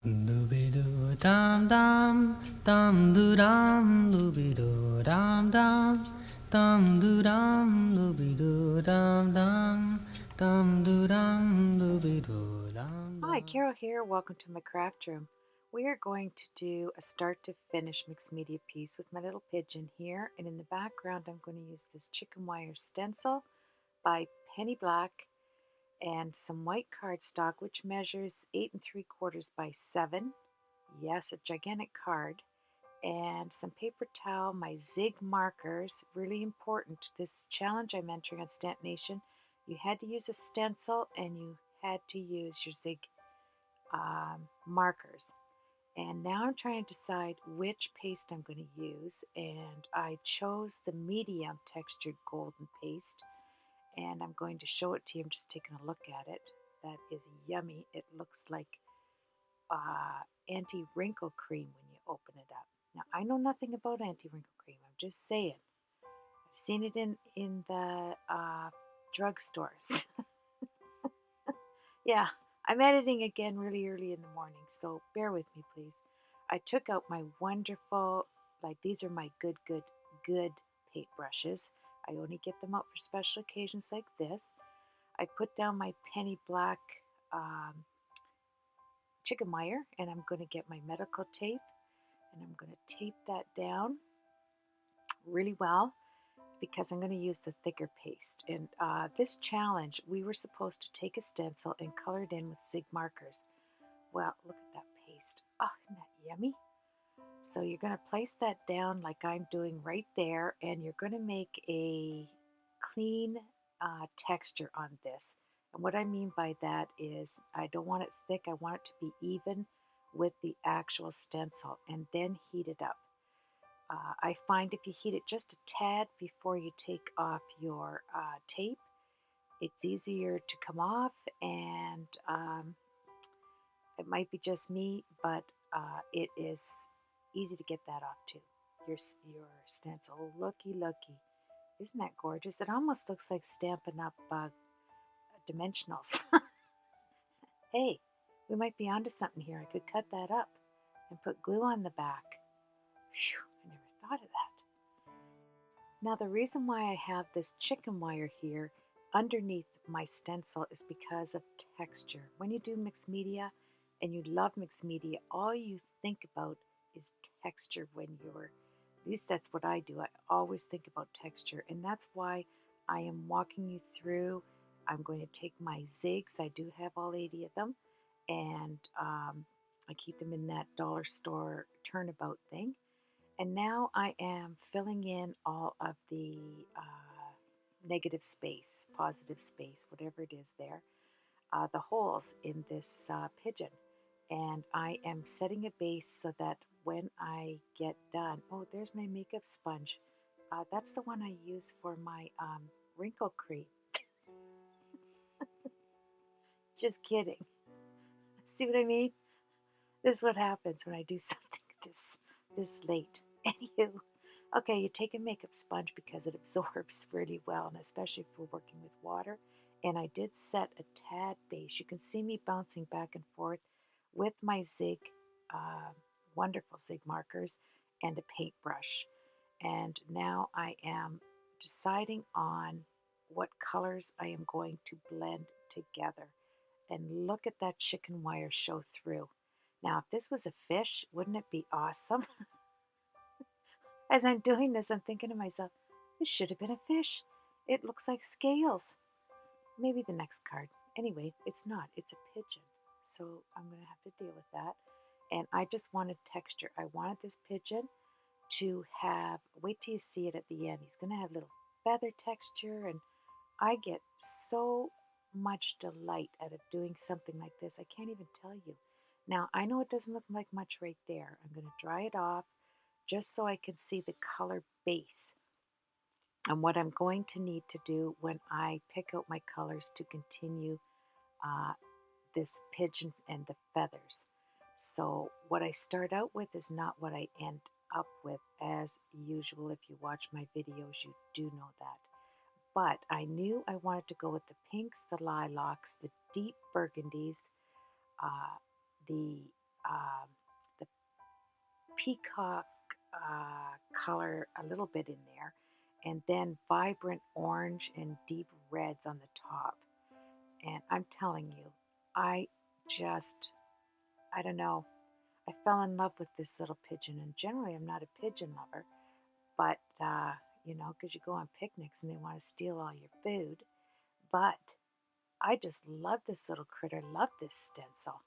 Dooby-doo dum dum, dum doo dum, dooby-doo dum dum, dum doo dum, dooby-doo dum dum, dum doo dum, dooby-doo dum Hi, dum. Carol here. Welcome to my craft room. We are going to do a start to finish mixed media piece with my little pigeon here. And in the background, I'm going to use this chicken wire stencil by Penny Black and some white cardstock, which measures 8 3/4 by 7. Yes, a gigantic card. And some paper towel, my zig markers, really important. This challenge I'm entering on Stamp Nation, you had to use a stencil and you had to use your zig markers. And now I'm trying to decide which paste I'm going to use. And I chose the medium textured golden paste. And I'm going to show it to you. I'm just taking a look at it. That is yummy. It looks like anti-wrinkle cream when you open it up. Now, I know nothing about anti-wrinkle cream. I'm just saying. I've seen it in the drugstores. Yeah, I'm editing again really early in the morning, so bear with me, please. I took out my wonderful, like these are my good paint brushes. I only get them out for special occasions like this. I put down my penny black um, chicken wire, and I'm going to get my medical tape, and I'm going to tape that down really well because I'm going to use the thicker paste. And this challenge, we were supposed to take a stencil and color it in with zig markers. Well, look at that paste. Oh, isn't that yummy? So you're going to place that down like I'm doing right there, and you're going to make a clean texture on this. And what I mean by that is I don't want it thick. I want it to be even with the actual stencil and then heat it up. I find if you heat it just a tad before you take off your tape, it's easier to come off, and it might be just me, but it is easy to get that off too. Your stencil, looky. Isn't that gorgeous? It almost looks like stamping up dimensionals. Hey, we might be onto something here. I could cut that up and put glue on the back. Phew, I never thought of that. Now, the reason why I have this chicken wire here underneath my stencil is because of texture. When you do mixed media and you love mixed media, all you think about is texture when you're, at least that's what I do. I always think about texture, and that's why I am walking you through. I'm going to take my zigs, I do have all 80 of them, and I keep them in that dollar store turnabout thing. And now I am filling in all of the negative space, positive space, whatever it is there, the holes in this pigeon. And I am setting a base so that when I get done, oh, there's my makeup sponge. That's the one I use for my wrinkle cream. Just kidding. See what I mean? This is what happens when I do something this late. Anywho, okay, you take a makeup sponge because it absorbs really well, and especially if we're working with water. And I did set a tad base. You can see me bouncing back and forth with my zig, uh, wonderful zig markers, and a paintbrush. And now I am deciding on what colors I am going to blend together. And look at that chicken wire show through. Now, if this was a fish, wouldn't it be awesome? As I'm doing this, I'm thinking to myself, this should have been a fish. It looks like scales. Maybe the next card. Anyway, it's not. It's a pigeon. So I'm going to have to deal with that. And I just wanted texture. I wanted this pigeon to have, wait till you see it at the end. He's going to have little feather texture. And I get so much delight out of doing something like this. I can't even tell you. Now, I know it doesn't look like much right there. I'm going to dry it off just so I can see the color base and what I'm going to need to do when I pick out my colors to continue uh, this pigeon and the feathers. So what I start out with is not what I end up with as usual. If you watch my videos, you do know that. But I knew I wanted to go with the pinks, the lilacs, the deep burgundies, the um, the peacock color a little bit in there, and then vibrant orange and deep reds on the top. And I'm telling you, I just, I don't know, I fell in love with this little pigeon. And generally, I'm not a pigeon lover, but, because you go on picnics and they want to steal all your food. But I just love this little critter, love this stencil.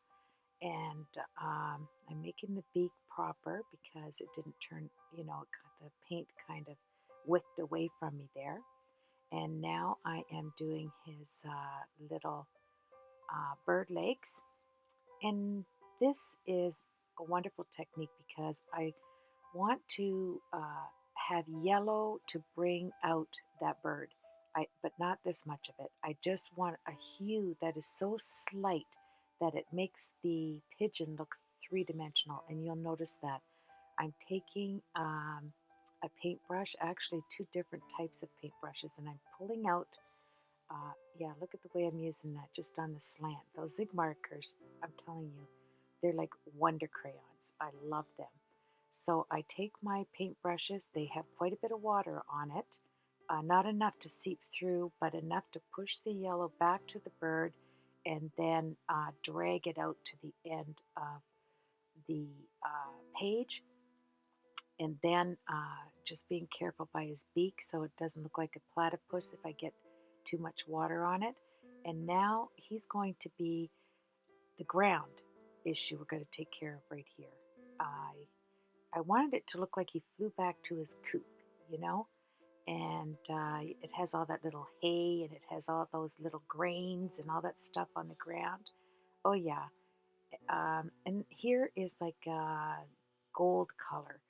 And I'm making the beak proper because it didn't turn, the paint kind of wicked away from me there. And now I am doing his little bird legs. And this is a wonderful technique because I want to have yellow to bring out that bird. But not this much of it. I just want a hue that is so slight that it makes the pigeon look three-dimensional. And you'll notice that I'm taking a paintbrush, actually two different types of paintbrushes, and I'm pulling out yeah, look at the way I'm using that just on the slant. Those zig markers, I'm telling you, they're like wonder crayons. I love them. So I take my paint brushes, they have quite a bit of water on it, not enough to seep through, but enough to push the yellow back to the bird and then drag it out to the end of the page. And then just being careful by his beak so it doesn't look like a platypus if I get too much water on it. And now he's going to be the ground issue we're going to take care of right here. I wanted it to look like he flew back to his coop, you know, and it has all that little hay and it has all those little grains and all that stuff on the ground. Oh, yeah. And here is like a gold color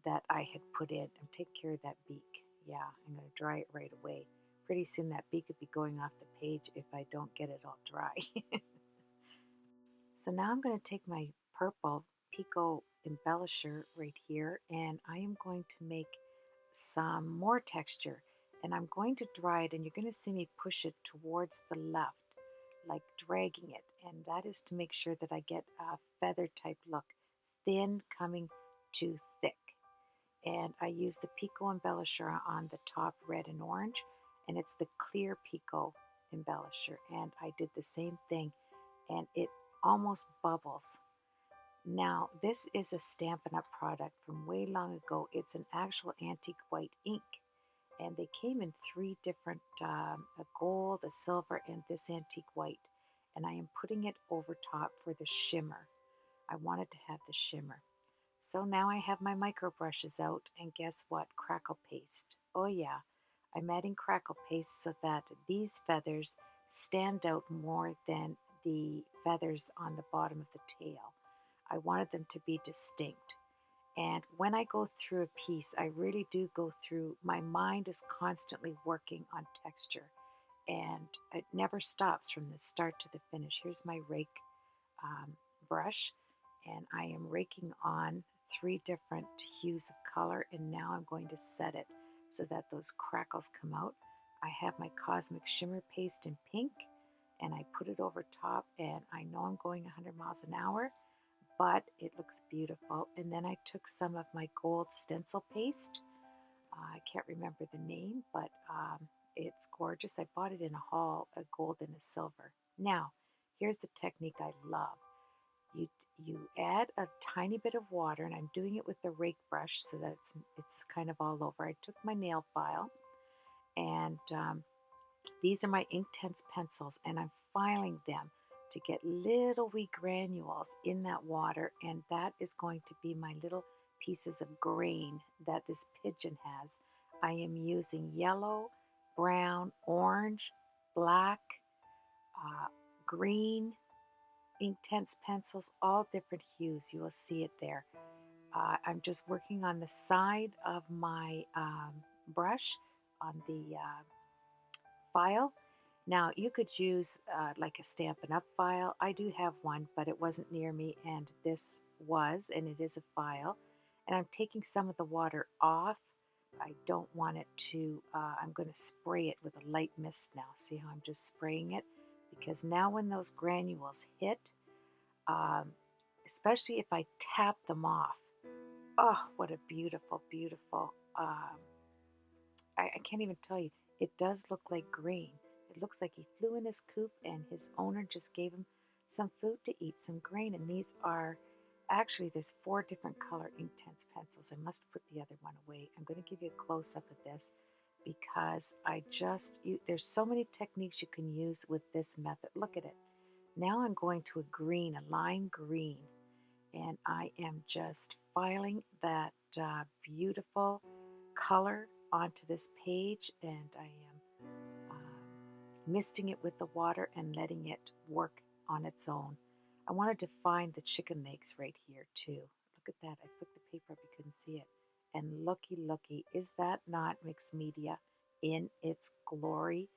that I had put in. And take care of that beak. Yeah, I'm going to dry it right away. Pretty soon that beak could be going off the page if I don't get it all dry. So now I'm going to take my purple Pico embellisher right here and I am going to make some more texture and I'm going to dry it and you're going to see me push it towards the left, like dragging it, and that is to make sure that I get a feather type look, thin coming to thick. And I use the Pico embellisher on the top, red and orange, and it's the clear Pico embellisher. And I did the same thing, and it almost bubbles. Now, this is a Stampin' Up! Product from way long ago. It's an actual antique white ink, and they came in three different a gold, a silver, and this antique white. And I am putting it over top for the shimmer. I wanted to have the shimmer. So now I have my micro brushes out, and guess what? Crackle paste. Oh, yeah, I'm adding crackle paste so that these feathers stand out more than the feathers on the bottom of the tail. I wanted them to be distinct. And when I go through a piece, I really do go through, my mind is constantly working on texture, and it never stops from the start to the finish. Here's my rake brush, and I am raking on three different hues of color, and now I'm going to set it so that those crackles come out. I have my Cosmic Shimmer paste in pink, and I put it over top, and I know I'm going 100 miles an hour, but it looks beautiful. And then I took some of my gold stencil paste. I can't remember the name, but it's gorgeous. I bought it in a haul, a gold and a silver. Now, here's the technique I love. You add a tiny bit of water, and I'm doing it with the rake brush so that it's kind of all over. I took my nail file, and these are my Inktense pencils, and I'm filing them to get little wee granules in that water, and that is going to be my little pieces of grain that this pigeon has. I am using yellow, brown, orange, black, green, Inktense pencils, all different hues. You will see it there. I'm just working on the side of my brush on the file. Now, you could use like a Stampin' Up! File. I do have one, but it wasn't near me, and this was, and it is a file. And I'm taking some of the water off. I don't want it to, I'm going to spray it with a light mist now. See how I'm just spraying it? Because now when those granules hit, um, especially if I tap them off. Oh, what a beautiful, beautiful. I can't even tell you. It does look like green. It looks like he flew in his coop and his owner just gave him some food to eat, some grain. And these are actually, there's 4 different color Inktense pencils. I must put the other one away. I'm going to give you a close up of this because there's so many techniques you can use with this method. Look at it. Now I'm going to a green, a lime green, and I am just filing that beautiful color onto this page, and I am misting it with the water and letting it work on its own. I wanted to find the chicken legs right here too. Look at that. I flicked the paper up, you couldn't see it. And looky, looky, is that not mixed media in its glory?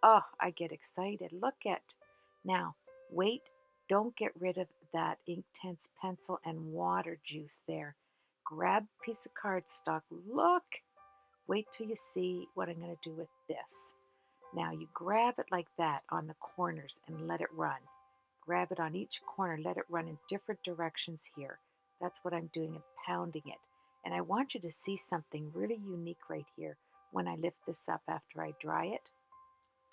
Oh, I get excited. Look at. Now, wait, don't get rid of that Inktense pencil and water juice there. Grab a piece of cardstock. Look. Wait till you see what I'm going to do with this. Now you grab it like that on the corners and let it run. Grab it on each corner, let it run in different directions here. That's what I'm doing, and pounding it. And I want you to see something really unique right here. When I lift this up after I dry it,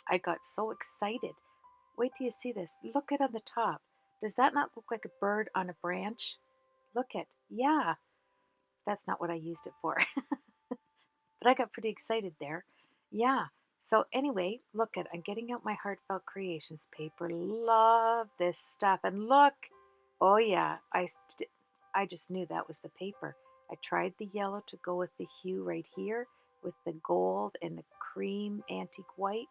I got so excited. Wait till you see this. Look at on the top. Does that not look like a bird on a branch? Look at, yeah, that's not what I used it for. But I got pretty excited there. Yeah. So anyway, look at, I'm getting out my Heartfelt Creations paper. Love this stuff. And look, oh yeah, I just knew that was the paper. I tried the yellow to go with the hue right here with the gold and the cream antique white.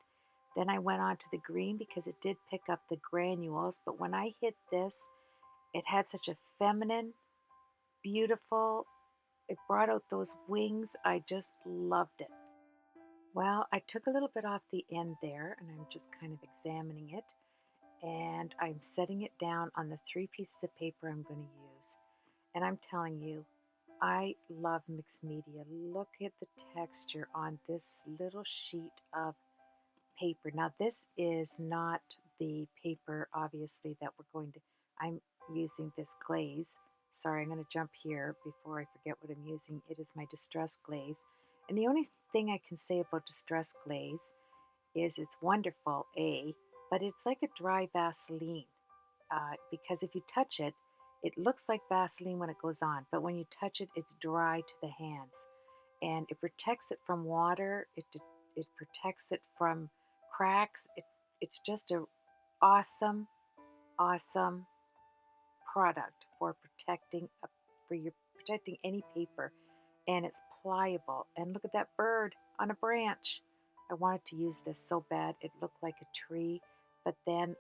Then I went on to the green because it did pick up the granules. But when I hit this, it had such a feminine, beautiful, it brought out those wings. I just loved it. Well, I took a little bit off the end there and I'm just kind of examining it, and I'm setting it down on the 3 pieces of paper I'm going to use. And I'm telling you, I love mixed media. Look at the texture on this little sheet of paper. Now, this is not the paper, obviously, that we're going to, I'm using this glaze. Sorry, I'm going to jump here before I forget what I'm using. It is my Distress Glaze. And the only thing I can say about Distress Glaze is it's wonderful, but it's like a dry Vaseline. Because if you touch it, it looks like Vaseline when it goes on, but when you touch it, it's dry to the hands. And it protects it from water, it protects it from cracks. It's just a awesome, awesome product for protecting any paper, and it's pliable. And look at that bird on a branch. I wanted to use this so bad. It looked like a tree, but then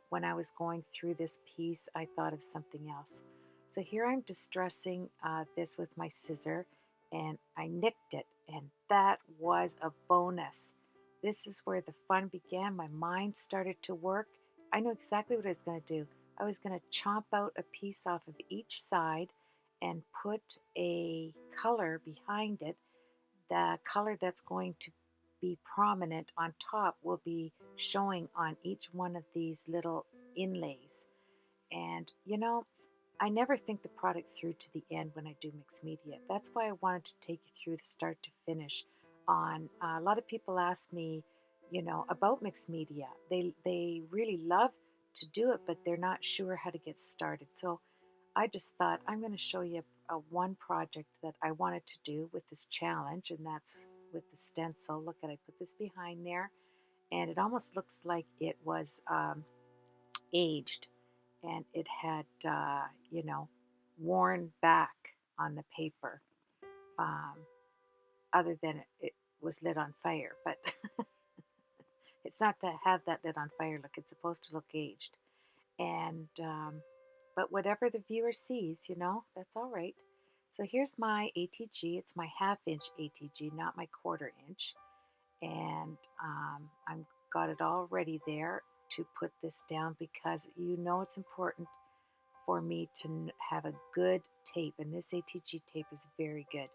when I was going through this piece, I thought of something else. So here I'm distressing this with my scissor, and I nicked it, and that was a bonus. This is where the fun began. My mind started to work. I knew exactly what I was going to do. I was going to chomp out a piece off of each side and put a color behind it. The color that's going to be prominent on top will be showing on each one of these little inlays. And you know, I never think the product through to the end when I do mixed media. That's why I wanted to take you through the start to finish on a lot of people ask me, about mixed media. They really love to do it, but they're not sure how to get started. So I just thought I'm going to show you a one project that I wanted to do with this challenge, and that's with the stencil. Look at, I put this behind there, and it almost looks like it was aged, and it had, worn back on the paper, um, other than it was lit on fire. But it's not to have that lit on fire look, it's supposed to look aged. And but whatever the viewer sees, that's all right. So here's my ATG. It's my 1/2 inch ATG, not my 1/4 inch. And I'm got it all ready there to put this down because it's important for me to have a good tape, and this ATG tape is very good,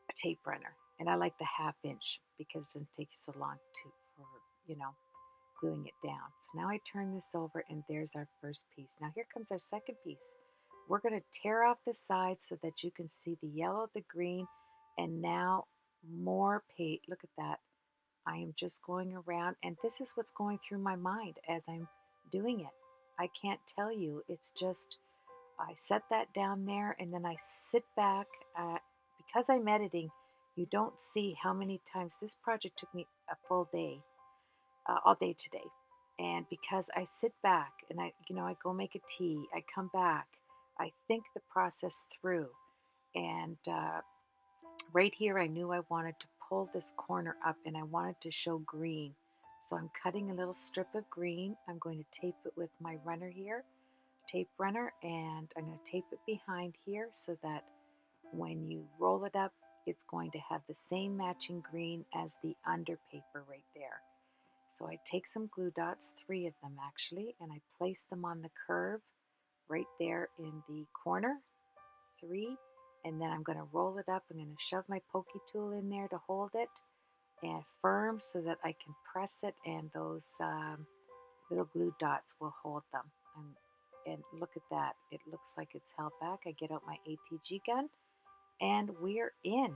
a tape runner. And I like the 1/2 inch because it doesn't take you so long for you know gluing it down. So now I turn this over and there's our first piece. Now here comes our second piece. We're going to tear off the sides so that you can see the yellow, the green, and now more paint. Look at that. I am just going around, and this is what's going through my mind as I'm doing it. I can't tell you. It's just, I set that down there and then I sit back. Because I'm editing, you don't see how many times this project took me a full day, all day today. And because I sit back and I go make a tea, I come back, I think the process through. And right here, I knew I wanted to pull this corner up and I wanted to show green. So I'm cutting a little strip of green. I'm going to tape it with my runner here, tape runner, and I'm going to tape it behind here so that when you roll it up, it's going to have the same matching green as the under paper right there. So I take some glue dots, 3 of them actually, and I place them on the curve right there in the corner, 3, and then I'm going to roll it up. I'm going to shove my pokey tool in there to hold it and firm so that I can press it, and those little glue dots will hold them. And look at that. It looks like it's held back. I get out my ATG gun and we're in.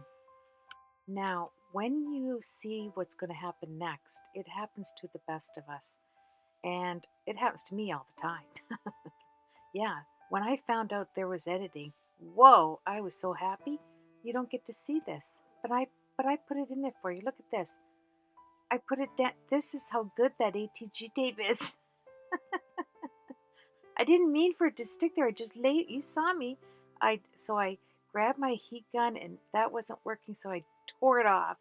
Now, when you see what's going to happen next, it happens to the best of us. And it happens to me all the time. Yeah, when I found out there was editing, whoa, I was so happy. You don't get to see this, but I put it in there for you. Look at this. I put it down. This is how good that ATG tape is. I didn't mean for it to stick there. I just laid it. You saw me. So I grabbed my heat gun and that wasn't working, so I tore it off.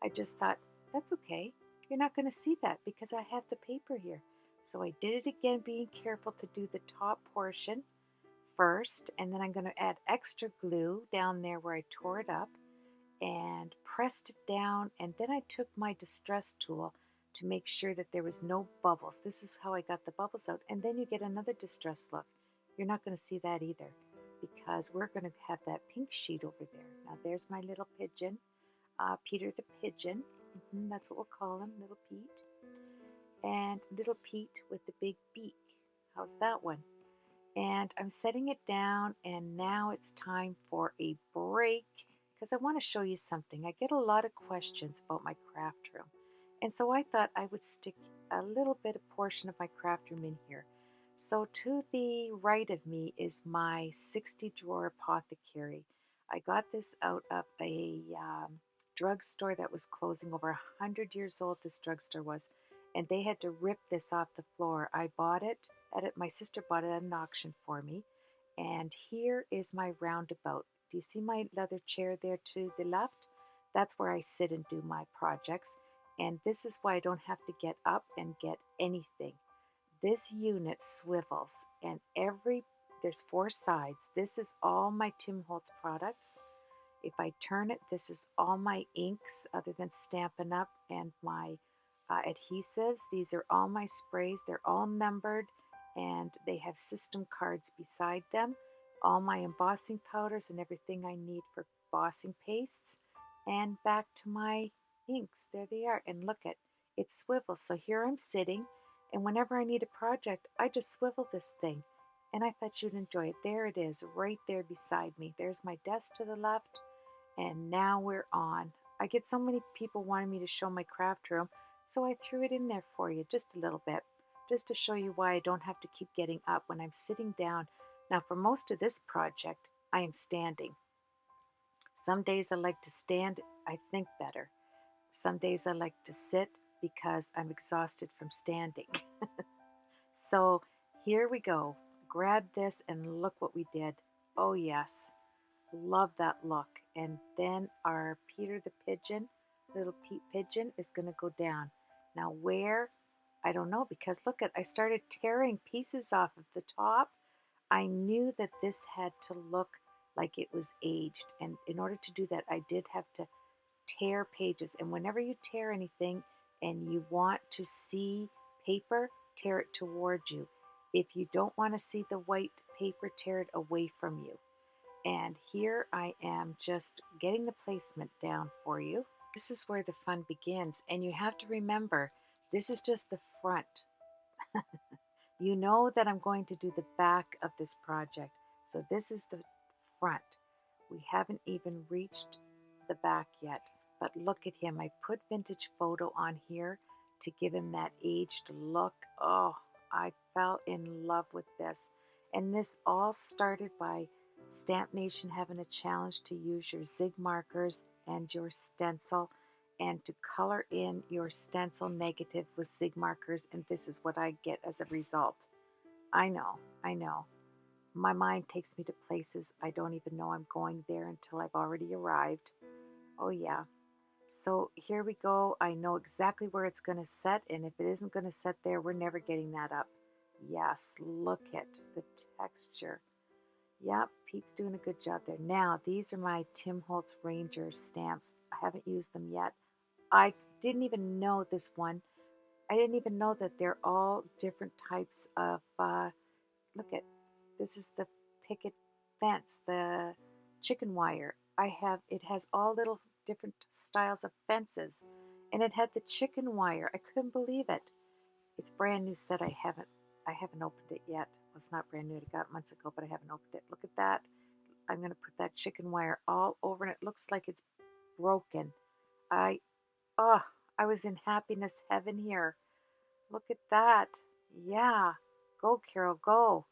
I just thought, that's okay. You're not going to see that because I have the paper here. So I did it again, being careful to do the top portion first, and then I'm going to add extra glue down there where I tore it up and pressed it down, and then I took my distress tool to make sure that there was no bubbles. This is how I got the bubbles out, and then you get another distress look. You're not going to see that either because we're going to have that pink sheet over there. Now there's my little pigeon, Peter the pigeon. That's what we'll call him, little Pete. And little Pete with the big beak. How's that one? And I'm setting it down, and now it's time for a break because I want to show you something. I get a lot of questions about my craft room, and so I thought I would stick a little bit of portion of my craft room in here. So to the right of me is my 60 drawer apothecary. I got this out of a drugstore that was closing. Over 100 years old this drugstore was, and they had to rip this off the floor. I bought it at it. My sister bought it at an auction for me. And here is my roundabout. Do you see my leather chair there to the left? That's where I sit and do my projects. And this is why I don't have to get up and get anything. This unit swivels, and there's 4 sides. This is all my Tim Holtz products. If I turn it, this is all my inks other than Stampin' Up! And my adhesives. These are all my sprays. They're all numbered and they have system cards beside them. All my embossing powders and everything I need for embossing pastes. And back to my inks. There they are. And look at it swivels. So here I'm sitting, and whenever I need a project, I just swivel this thing. And I thought you'd enjoy it. There it is, right there beside me. There's my desk to the left, and now we're on. I get so many people wanting me to show my craft room, so I threw it in there for you just a little bit, just to show you why I don't have to keep getting up when I'm sitting down. Now for most of this project, I am standing. Some days I like to stand, I think better. Some days I like to sit because I'm exhausted from standing. So here we go. Grab this and look what we did. Oh yes, love that look. And then our Peter the pigeon, little Pete pigeon, is going to go down. Now where? I don't know, because look at, I started tearing pieces off of the top. I knew that this had to look like it was aged, and in order to do that I did have to tear pages. And whenever you tear anything and you want to see paper, tear it toward you. If you don't want to see the white paper, tear it away from you. And here I am just getting the placement down for you. This is where the fun begins, and you have to remember This is just the front. You know that I'm going to do the back of this project. So this is the front. We haven't even reached the back yet. But look at him. I put vintage photo on here to give him that aged look. Oh, I fell in love with this. And this all started by Stamp Nation having a challenge to use your zig markers and your stencil and to color in your stencil negative with zig markers, and this is what I get as a result. I know, I know. My mind takes me to places I don't even know I'm going there until I've already arrived. Oh, yeah. So here we go. I know exactly where it's going to set, and if it isn't going to set there, we're never getting that up. Yes, look at the texture. Yep, Pete's doing a good job there. Now, these are my Tim Holtz Ranger stamps. I haven't used them yet. I didn't even know this one. I didn't even know that they're all different types of, look at, this is the picket fence, the chicken wire. It has all little different styles of fences. And it had the chicken wire. I couldn't believe it. It's brand new set. I haven't opened it yet. Well, it's not brand new. I got it months ago, but I haven't opened it. Look at that. I'm going to put that chicken wire all over, and it looks like it's broken. I, oh, I was in happiness heaven here. Look at that. Yeah. Go, Carol, go.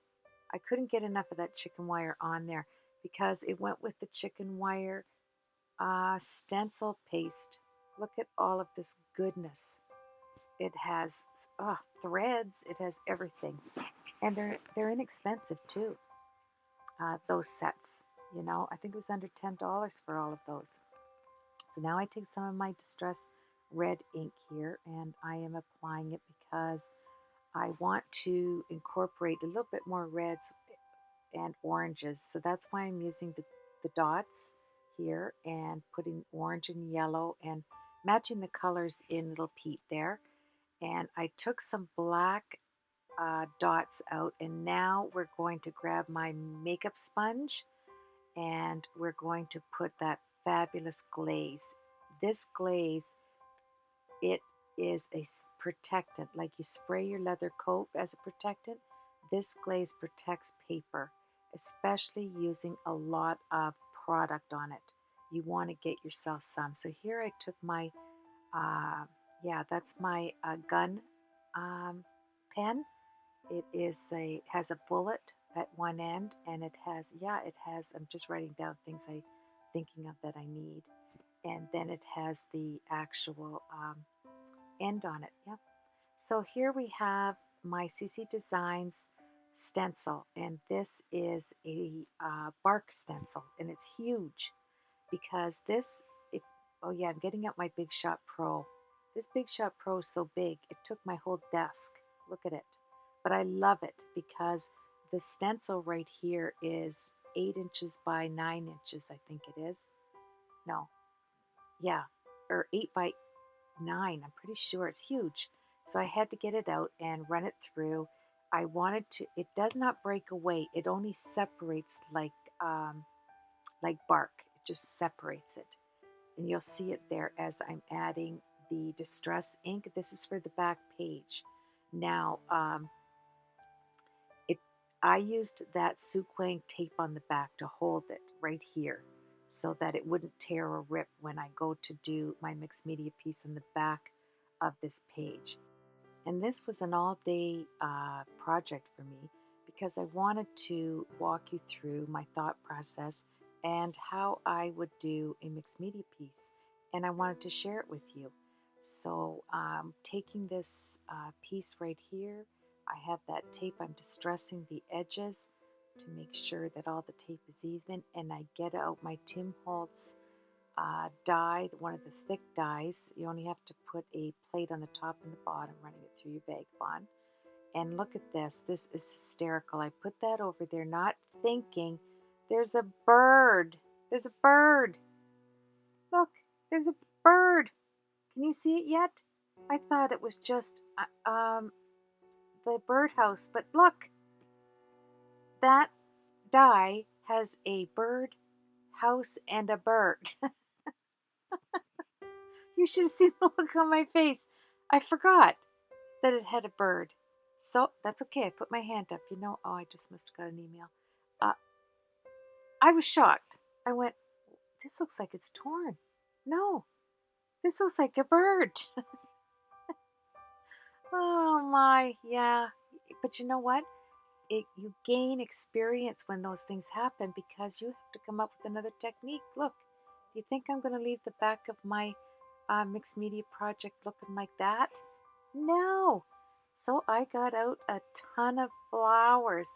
I couldn't get enough of that chicken wire on there because it went with the chicken wire stencil paste. Look at all of this goodness. It has threads. It has everything. And they're inexpensive too, those sets. You know, I think it was under $10 for all of those. So now I take some of my Distress red ink here and I am applying it because I want to incorporate a little bit more reds and oranges. So that's why I'm using the dots here and putting orange and yellow and matching the colors in Little Pete there. And I took some black dots out, and now we're going to grab my makeup sponge and we're going to put that fabulous glaze. This glaze, it is a protectant. Like you spray your leather coat as a protectant, this glaze protects paper, especially using a lot of product on it. You want to get yourself some. So here I took my, yeah, that's my gun pen. Has a bullet at one end, and it has. I'm just writing down things I thinking of that I need, and then it has the actual end on it. Yep. So here we have my CC Designs stencil, and this is a bark stencil, and it's huge because this. If, oh yeah, I'm getting out my Big Shot Pro. This Big Shot Pro is so big, it took my whole desk. Look at it. But I love it because the stencil right here is 8 inches by 9 inches, I think it is. No, yeah, or 8 by 9. I'm pretty sure it's huge. So I had to get it out and run it through. I wanted to. It does not break away. It only separates like bark. It just separates it, and you'll see it there as I'm adding the Distress ink. This is for the back page. Now, it I used that Suquang tape on the back to hold it right here so that it wouldn't tear or rip when I go to do my mixed media piece in the back of this page. And this was an all-day project for me because I wanted to walk you through my thought process and how I would do a mixed media piece. And I wanted to share it with you. So taking this piece right here, I have that tape. I'm distressing the edges to make sure that all the tape is even. And I get out my Tim Holtz die, one of the thick dies. You only have to put a plate on the top and the bottom, running it through your Vagabond. And look at this. This is hysterical. I put that over there, not thinking there's a bird. There's a bird. Look, there's a bird. Can you see it yet? I thought it was just the birdhouse, but look, that die has a bird house and a bird. You should have seen the look on my face. I forgot. that it had a bird. So that's okay. I put my hand up. Oh, I just must have got an email. Uh, I was shocked. I went, this looks like it's torn. No, this looks like a bird. Oh my, yeah. But you know what? You gain experience when those things happen because you have to come up with another technique. Look, do you think I'm going to leave the back of my mixed media project looking like that? No. So I got out a ton of flowers.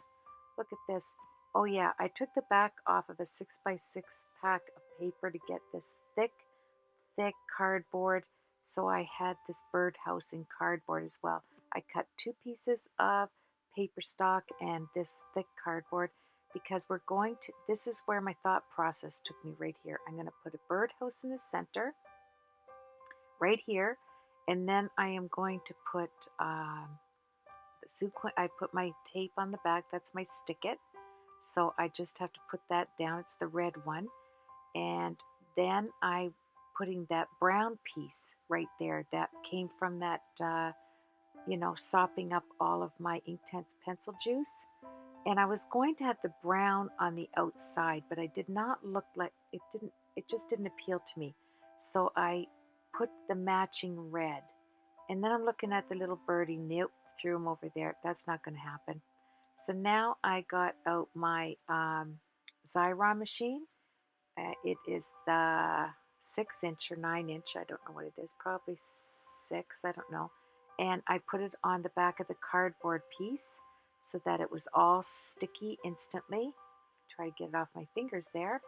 Look at this. Oh yeah, I took the back off of a 6x6 pack of paper to get this thick cardboard. So I had this birdhouse in cardboard as well. I cut 2 pieces of paper stock and this thick cardboard because this is where my thought process took me right here. I'm going to put a birdhouse in the center right here, and then I am going to put I put my tape on the back. That's my stick it. So I just have to put that down. It's the red one. And then I putting that brown piece right there that came from that, sopping up all of my Inktense pencil juice. And I was going to have the brown on the outside, but I did not look like it just didn't appeal to me. So I put the matching red. And then I'm looking at the little birdie. Nope, threw him over there. That's not going to happen. So now I got out my Xyron machine. It is the 6 inch or 9 inch. I don't know what it is. Probably 6. I don't know. And I put it on the back of the cardboard piece so that it was all sticky instantly. Try to get it off my fingers there.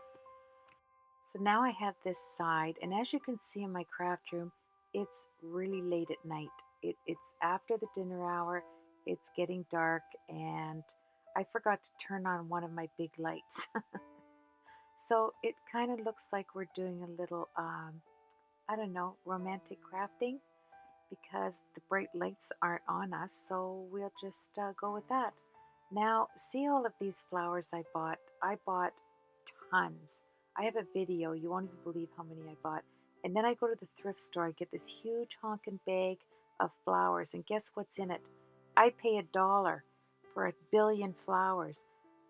So now I have this side, and as you can see in my craft room, it's really late at night. It's after the dinner hour, it's getting dark, and I forgot to turn on one of my big lights. So it kind of looks like we're doing a little, I don't know, romantic crafting because the bright lights aren't on us, so we'll just go with that. Now, see all of these flowers I bought? I bought tons. I have a video, you won't even believe how many I bought. And then I go to the thrift store, I get this huge honking bag of flowers, and guess what's in it? I pay $1 for 1 billion flowers.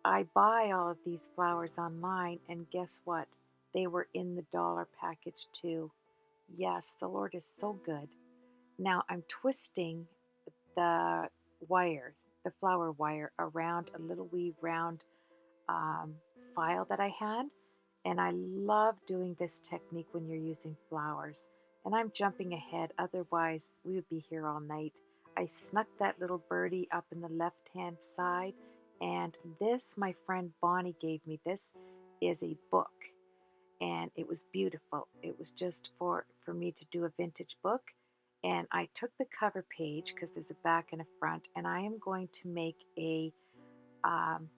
I buy all of these flowers online, and guess what? They were in the dollar package too. Yes, the Lord is so good. Now I'm twisting the wire, the flower wire, around a little wee round um, file that I had. And I love doing this technique when you're using flowers. And I'm jumping ahead, otherwise, we would be here all night. I snuck that little birdie up in the left hand side. And this, my friend Bonnie gave me. This is a book. And it was beautiful. It was just for me to do a vintage book. And I took the cover page because there's a back and a front. And I am going to make a um,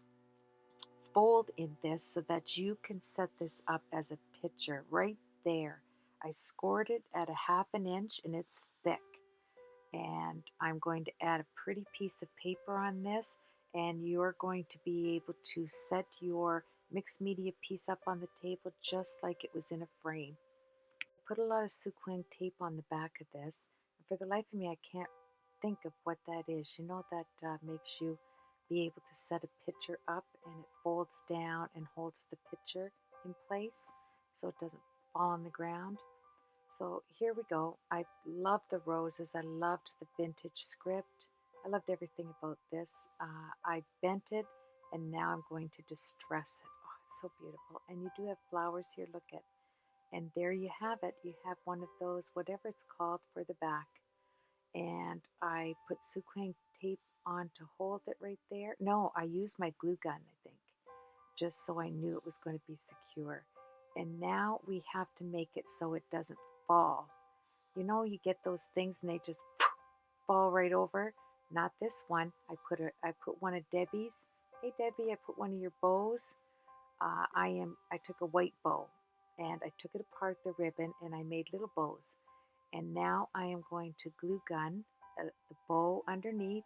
fold in this so that you can set this up as a picture right there. I scored it at a 1/2 inch and it's thick. And I'm going to add a pretty piece of paper on this, and you're going to be able to set your mixed media piece up on the table just like it was in a frame. I put a lot of sequin tape on the back of this, and for the life of me I can't think of what that is. That makes you be able to set a picture up and it folds down and holds the picture in place so it doesn't fall on the ground. So here we go. I loved the roses. I loved the vintage script. I loved everything about this. I bent it and now I'm going to distress it. Oh, it's so beautiful. And you do have flowers here. Look at. And there you have it. You have one of those, whatever it's called, for the back. And I put sequin tape on to hold it right there. No, I used my glue gun, I think, just so I knew it was going to be secure. And now we have to make it so it doesn't fall. You get those things and they just fall right over. Not this one. I put one of Debbie's. Hey Debbie, I put one of your bows. I took a white bow and I took it apart, the ribbon, and I made little bows. And now I am going to glue gun the bow underneath,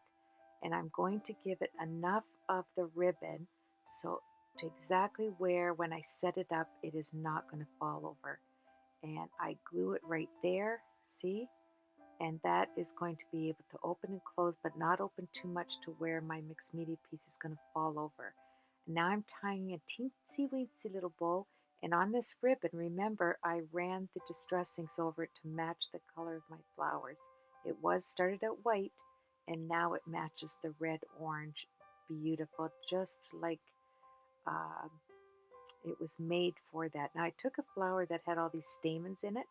and I'm going to give it enough of the ribbon so to exactly where when I set it up it is not going to fall over. And I glue it right there, see? and that is going to be able to open and close, but not open too much to where my mixed media piece is going to fall over. Now I'm tying a teensy weensy little bow, and on this ribbon, remember, I ran the distressings over it to match the color of my flowers. It was started out white, and now it matches the red orange. Beautiful, just like uh, it was made for that. Now I took a flower that had all these stamens in it,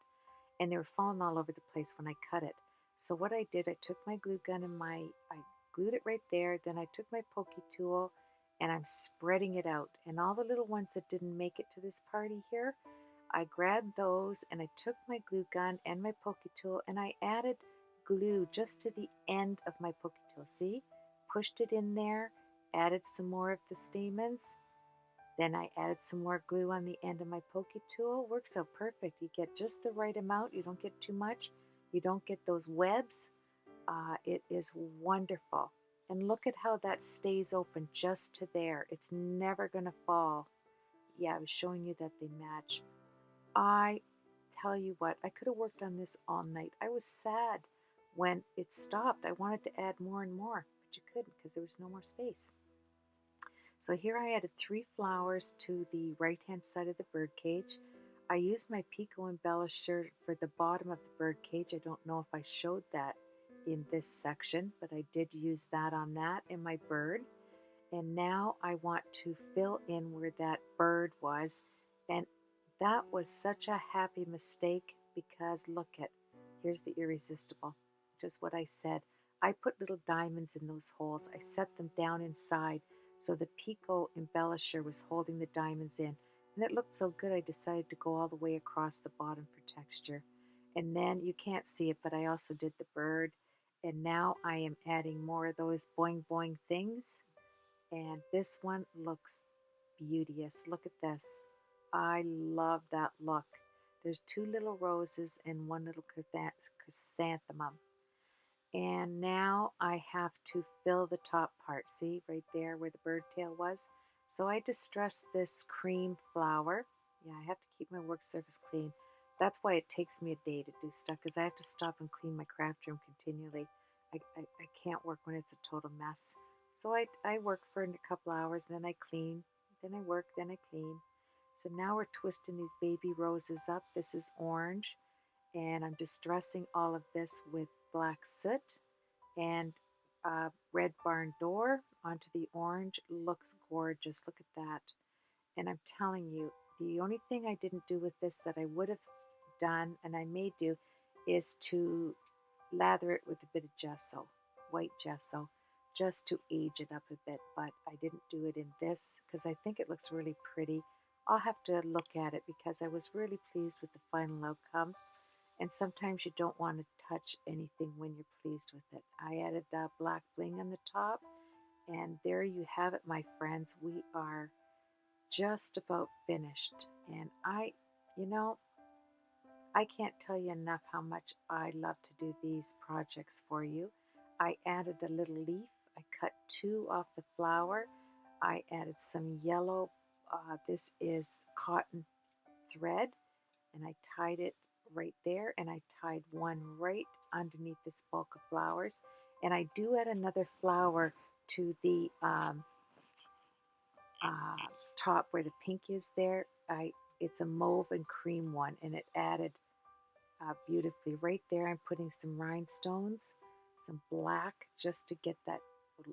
and they were falling all over the place when I cut it. So what I did, I took my glue gun and I glued it right there. Then I took my pokey tool and I'm spreading it out. And all the little ones that didn't make it to this party here, I grabbed those and I took my glue gun and my pokey tool and I added glue just to the end of my pokey tool. See? Pushed it in there, added some more of the stamens, then I added some more glue on the end of my pokey tool. Works out perfect. You get just the right amount. You don't get too much. You don't get those webs. It is wonderful. And look at how that stays open just to there. It's never going to fall. Yeah, I was showing you that they match. I tell you what, I could have worked on this all night. I was sad when it stopped. I wanted to add more and more, but you couldn't because there was no more space. So here I added 3 flowers to the right hand side of the bird cage. I used my Pico embellisher for the bottom of the bird cage. I don't know if I showed that in this section, but I did use that on that in my bird. And now I want to fill in where that bird was. And that was such a happy mistake because look at, here's the irresistible, just what I said. I put little diamonds in those holes. I set them down inside so the Pico embellisher was holding the diamonds in. And it looked so good I decided to go all the way across the bottom for texture. And then you can't see it, but I also did the bird. And now I am adding more of those boing boing things. And this one looks beauteous. Look at this. I love that look. There's 2 little roses and 1 little chrysanthemum. And now I have to fill the top part. See, right there where the bird tail was? So I distressed this cream flower. Yeah, I have to keep my work surface clean. That's why it takes me a day to do stuff, because I have to stop and clean my craft room continually. I can't work when it's a total mess. So I work for a couple hours, then I clean, then I work, then I clean. So now we're twisting these baby roses up. This is orange, and I'm distressing all of this with black soot and red barn door onto the orange. Looks gorgeous. Look at that. And I'm telling you, the only thing I didn't do with this that I would have done, and I may do, is to lather it with a bit of gesso, white gesso, just to age it up a bit. But I didn't do it in this because I think it looks really pretty. I'll have to look at it because I was really pleased with the final outcome. And sometimes you don't want to touch anything when you're pleased with it. I added black bling on the top, and there you have it, my friends. We are just about finished. And you know, I can't tell you enough how much I love to do these projects for you. I added a little leaf. I cut 2 off the flower. I added some yellow. This is cotton thread, and I tied it right there, and I tied one right underneath this bulk of flowers. And I do add another flower to the top where the pink is there. It's a mauve and cream one, and it added beautifully right there. I'm putting some rhinestones, some black, just to get that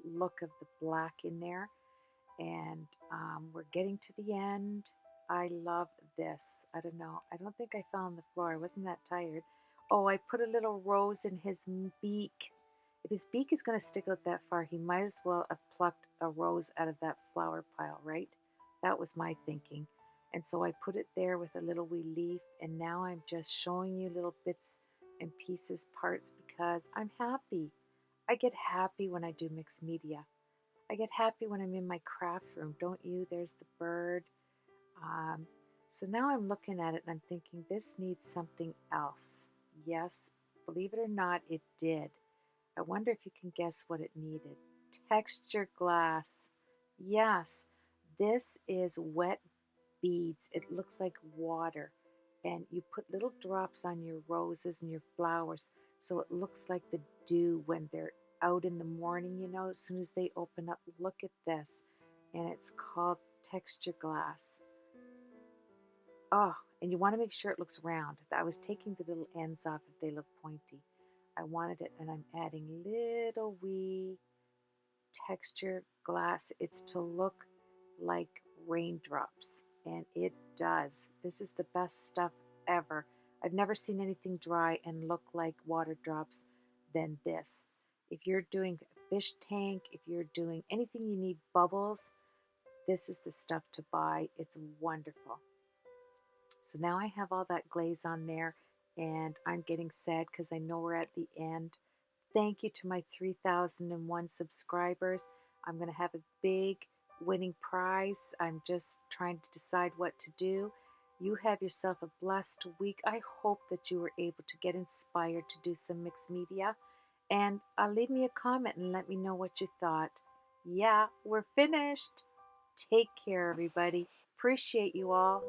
look of the black in there. And we're getting to the end. I love this. I don't know. I don't think I fell on the floor. I wasn't that tired. Oh, I put a little rose in his beak. If his beak is going to stick out that far, he might as well have plucked a rose out of that flower pile, right? That was my thinking. And so I put it there with a little wee leaf, and now I'm just showing you little bits and pieces, parts, because I'm happy. I get happy when I do mixed media. I get happy when I'm in my craft room, don't you? There's the bird. Um, so now I'm looking at it and I'm thinking this needs something else. Yes, believe it or not, it did. I wonder if you can guess what it needed. Texture glass. Yes, this is wet beads. It looks like water. And you put little drops on your roses and your flowers so it looks like the dew when they're out in the morning, you know, as soon as they open up. Look at this. And it's called texture glass. Oh, and you want to make sure it looks round. I was taking the little ends off if they look pointy. I wanted it, and I'm adding little wee texture glass. It's to look like raindrops, and it does. This is the best stuff ever. I've never seen anything dry and look like water drops than this. If you're doing a fish tank, if you're doing anything you need bubbles, this is the stuff to buy. It's wonderful. So now I have all that glaze on there, and I'm getting sad because I know we're at the end. Thank you to my 3001 subscribers. I'm going to have a big winning prize. I'm just trying to decide what to do. You have yourself a blessed week. I hope that you were able to get inspired to do some mixed media. And leave me a comment and let me know what you thought. Yeah, we're finished. Take care, everybody. Appreciate you all.